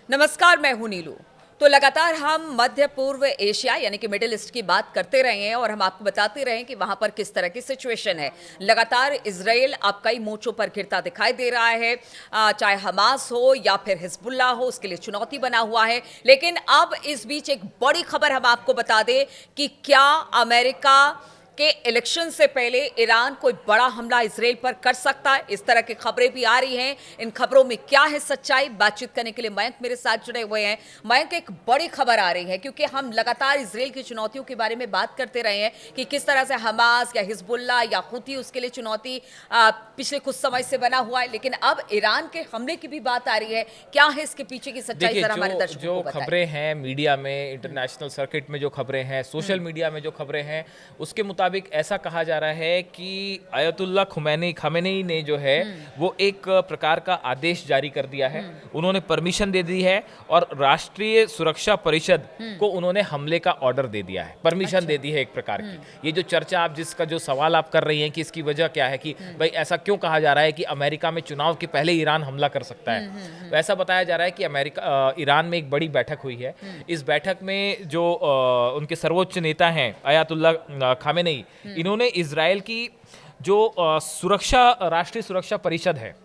नमस्कार, मैं हूं नीलू। तो लगातार हम मध्य पूर्व एशिया यानी कि मिडिल ईस्ट की बात करते रहे हैं और हम आपको बताते रहे हैं कि वहां पर किस तरह की सिचुएशन है। लगातार इजराइल अब कई मोर्चों पर घिरता दिखाई दे रहा है, चाहे हमास हो या फिर हिजबुल्लाह हो, उसके लिए चुनौती बना हुआ है। लेकिन अब इस बीच एक बड़ी खबर हम आपको बता दें कि क्या अमेरिका के इलेक्शन से पहले ईरान कोई बड़ा हमला इजराइल पर कर सकता है। इस तरह की खबरें भी आ रही हैं। इन खबरों में क्या है सच्चाई, बातचीत करने के लिए मयंक मेरे साथ जुड़े हुए हैं। मयंक, एक बड़ी खबर आ रही है क्योंकि हम लगातार इजराइल की चुनौतियों के बारे में बात करते रहे हैं कि किस तरह से हमास या हिजबुल्लाह या हुती उसके लिए चुनौती पिछले कुछ समय से बना हुआ है। लेकिन अब ईरान के हमले की भी बात आ रही है। क्या है इसके पीछे की सच्चाई, देखिए जरा हमारे जो दर्शकों जो को बताएं। खबरें हैं मीडिया में, इंटरनेशनल सर्किट में जो खबरें हैं, सोशल मीडिया में जो खबरें हैं, उसके मुताबिक ऐसा कहा जा रहा है कि आयतुल्ला खामेनेई ने जो है वो एक प्रकार का आदेश जारी कर दिया है। उन्होंने परमिशन दे दी है और राष्ट्रीय सुरक्षा परिषद को उन्होंने हमले का ऑर्डर दे दिया है, परमिशन दे दी है एक प्रकार की। ये जो चर्चा आप जिसका जो सवाल आप कर रही हैं कि इसकी वजह क्या है, कि भाई ऐसा क्यों कहा जा रहा है कि अमेरिका में चुनाव के पहले ईरान हमला कर सकता है, तो ऐसा बताया जा रहा है कि ईरान में एक बड़ी बैठक हुई है। इस बैठक में जो उनके सर्वोच्च नेता हैं अयातुल्ला खामेनेई, इन्होंने इजराइल की जो राष्ट्रीय सुरक्षा परिषद है,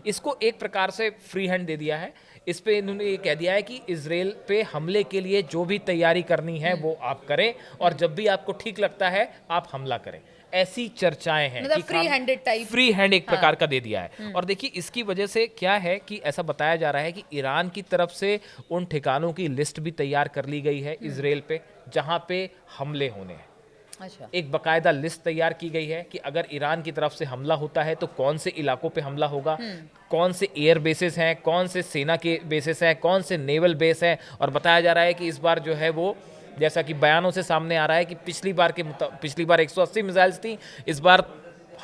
इसको एक प्रकार से फ्री हैंड दे दिया है। इस पे इन्होंने ये कह दिया है कि इजराइल पे हमले के लिए जो भी तैयारी करनी है वो आप करें और जब भी आपको ठीक लगता है आप हमला करें। ऐसी चर्चाएं हैं मतलब कि free handed type. Free hand एक प्रकार का दे दिया है। और देखिए इसकी वजह से क्या है कि ऐसा बताया जा रहा है कि ईरान की तरफ से उन ठिकानों की लिस्ट भी तैयार कर ली गई है इजराइल पे, जहां पे हमले होने हैं। अच्छा। एक बकायदा लिस्ट तैयार की गई है कि अगर ईरान की तरफ से हमला होता है तो कौन से इलाकों पे हमला होगा, कौन से एयर बेसिस हैं, कौन से सेना के बेसिस हैं, कौन से नेवल बेस हैं। और बताया जा रहा है कि इस बार जो है वो, जैसा कि बयानों से सामने आ रहा है कि पिछली बार 180 मिसाइल्स थी, इस बार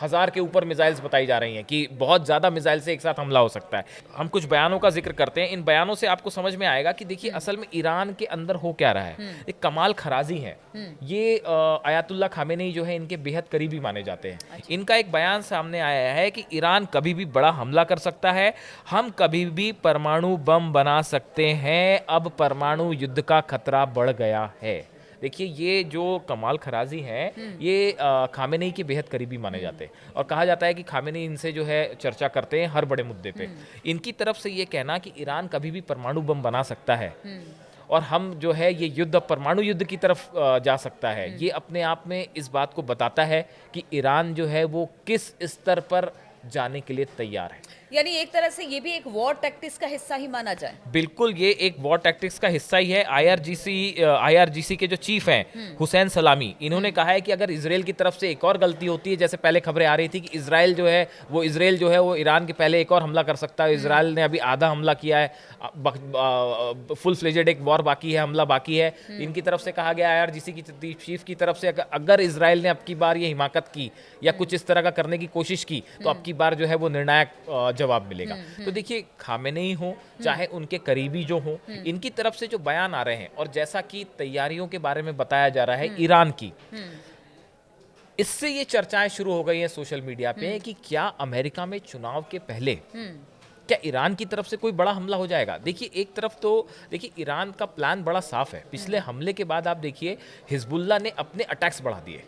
1000 के ऊपर मिसाइल्स बताई जा रही हैं कि बहुत ज़्यादा मिसाइल से एक साथ हमला हो सकता है। हम कुछ बयानों का जिक्र करते हैं। इन बयानों से आपको समझ में आएगा कि देखिए असल में ईरान के अंदर हो क्या रहा है। एक कमाल खराजी है ये। आयतुल्ला खामेनेई जो है इनके बेहद करीबी माने जाते हैं। अच्छा। इनका एक बयान सामने आया है कि ईरान कभी भी बड़ा हमला कर सकता है, हम कभी भी परमाणु बम बना सकते हैं, अब परमाणु युद्ध का खतरा बढ़ गया है। देखिए ये जो कमाल खराजी हैं ये खामेनेई के बेहद करीबी माने जाते हैं और कहा जाता है कि खामेनेई इनसे जो है चर्चा करते हैं हर बड़े मुद्दे पे। इनकी तरफ से ये कहना कि ईरान कभी भी परमाणु बम बना सकता है और हम जो है ये युद्ध परमाणु युद्ध की तरफ जा सकता है, ये अपने आप में इस बात को बताता है कि ईरान जो है वो किस स्तर पर जाने के लिए तैयार है। यानी एक तरह से ये भी एक वॉर टैक्टिक्स का हिस्सा ही माना जाए। बिल्कुल, ये एक वॉर टैक्टिक्स का हिस्सा ही है। आईआरजीसी के जो चीफ हैं हुसैन सलामी, इन्होंने कहा है कि अगर इजराइल की तरफ से एक और गलती होती है, जैसे पहले खबरें आ रही थी कि इजराइल जो है वो ईरान के पहले एक और हमला कर सकता है। इजराइल ने अभी आधा हमला किया है, फुल फ्लेजेड एक वॉर बाकी है, हमला बाकी है। इनकी तरफ से कहा गया आईआरजीसी की चीफ की तरफ से अगर इजराइल ने अब की बार ये हिमाकत की या कुछ इस तरह का करने की कोशिश की तो अब की बार जो है वो निर्णायक जवाब मिलेगा। तो देखिए खामेनेई हो चाहे उनके करीबी जो हो, इनकी तरफ से जो बयान आ रहे हैं और जैसा कि तैयारियों के बारे में बताया जा रहा है ईरान की, इससे ये चर्चाएं शुरू हो गई हैं सोशल मीडिया पे कि क्या अमेरिका में चुनाव के पहले क्या ईरान की तरफ से कोई बड़ा हमला हो जाएगा। देखिए एक तरफ तो देखिए ईरान का प्लान बड़ा साफ है। पिछले हमले के बाद आप देखिए हिजबुल्लाह ने अपने अटैक्स बढ़ा दिए।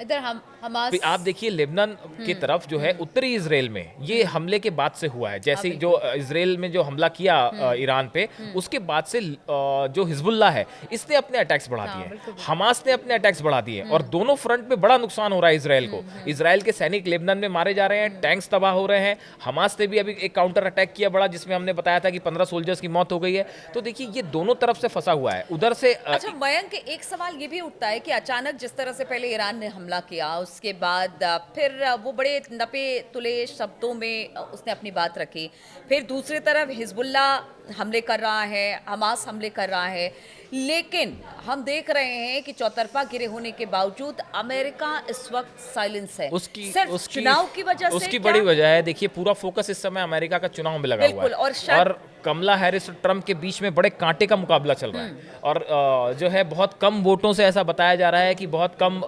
इधर हमास आप देखिए लेबनान की तरफ जो है उत्तरी इजराइल में ये हमले के बाद से हुआ है। जैसे जो इजराइल में जो हमला किया ईरान पे, उसके बाद से जो हिजबुल्लाह है इसने अपने अटैक्स बढ़ा दिए, हमास ने अपने अटैक्स बढ़ा दिए और दोनों फ्रंट पे बड़ा नुकसान हो रहा है इजराइल को। इजराइल के सैनिक लेबनान में मारे जा रहे हैं, टैंक्स तबाह हो रहे हैं। हमास ने भी अभी एक काउंटर अटैक किया बड़ा, जिसमें हमने बताया था कि 15 सोल्जर्स की मौत हो गई है। तो देखिए ये दोनों तरफ से फंसा हुआ है उधर से। अच्छा मयंक, एक सवाल ये भी उठता है कि अचानक जिस तरह से पहले ईरान ने हमला किया, उसके बाद फिर वो बड़े नपे तुले शब्दों में उसने अपनी बात रखी, फिर दूसरी तरफ हिजबुल्लाह हमले कर रहा है, हमास हमले कर रहा है, लेकिन हम देख रहे हैं कि चौतरफा घिरे होने के बावजूद अमेरिका इस वक्त साइलेंस है। सिर्फ चुनाव की वजह से उसकी बड़ी वजह है। देखिए पूरा फोकस इस समय अमेरिका का चुनाव में लगा हुआ है और कमला हैरिस और ट्रम्प के बीच में बड़े कांटे का मुकाबला चल रहा है और जो है बहुत कम वोटों से ऐसा बताया जा रहा है कि बहुत कम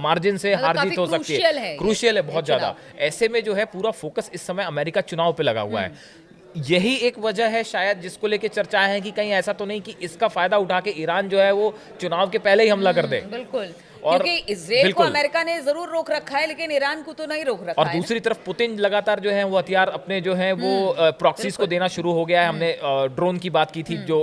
मार्जिन से हार जीत हो सकती है। क्रूशियल है बहुत ज्यादा। ऐसे में जो है पूरा फोकस इस समय अमेरिका चुनाव पे लगा हुआ है। यही एक वजह है शायद जिसको लेके चर्चा है कि कहीं ऐसा तो नहीं कि इसका फायदा उठा के ईरान जो है वो चुनाव के पहले ही हमला कर दे। बिल्कुल, और क्योंकि इजराइल को बिल्कुल। अमेरिका ने जरूर रोक रखा है, लेकिन ईरान को तो नहीं रोक रखा और है ना। दूसरी तरफ पुतिन लगातार जो है वो हथियार अपने जो है वो प्रॉक्सीज को देना शुरू हो गया है। हमने ड्रोन की बात की थी, जो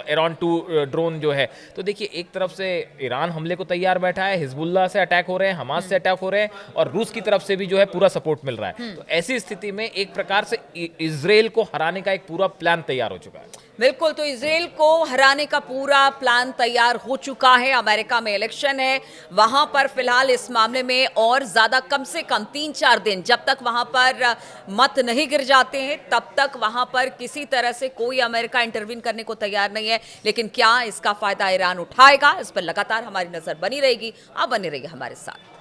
एरॉन 2 ड्रोन जो है। तो देखिए, एक तरफ से ईरान हमले को तैयार बैठा है, हिजबुल्लाह से अटैक हो रहे हैं, हमास से अटैक हो रहे हैं, और रूस की तरफ से भी जो है पूरा सपोर्ट मिल रहा है। तो ऐसी स्थिति में एक प्रकार से इजराइल को हराने का एक पूरा प्लान तैयार हो चुका है। बिल्कुल, तो इजराइल को हराने का पूरा प्लान तैयार हो चुका है। अमेरिका में इलेक्शन है, वहां पर फिलहाल इस मामले में और ज्यादा कम से कम 3-4 दिन, जब तक वहां पर मत नहीं गिर जाते हैं तब तक वहां पर किसी तरह से कोई अमेरिका इंटरवीन करने को तैयार नहीं है। लेकिन क्या इसका फायदा ईरान उठाएगा, इस पर लगातार हमारी नजर बनी रहेगी। आप बने रहिए हमारे साथ।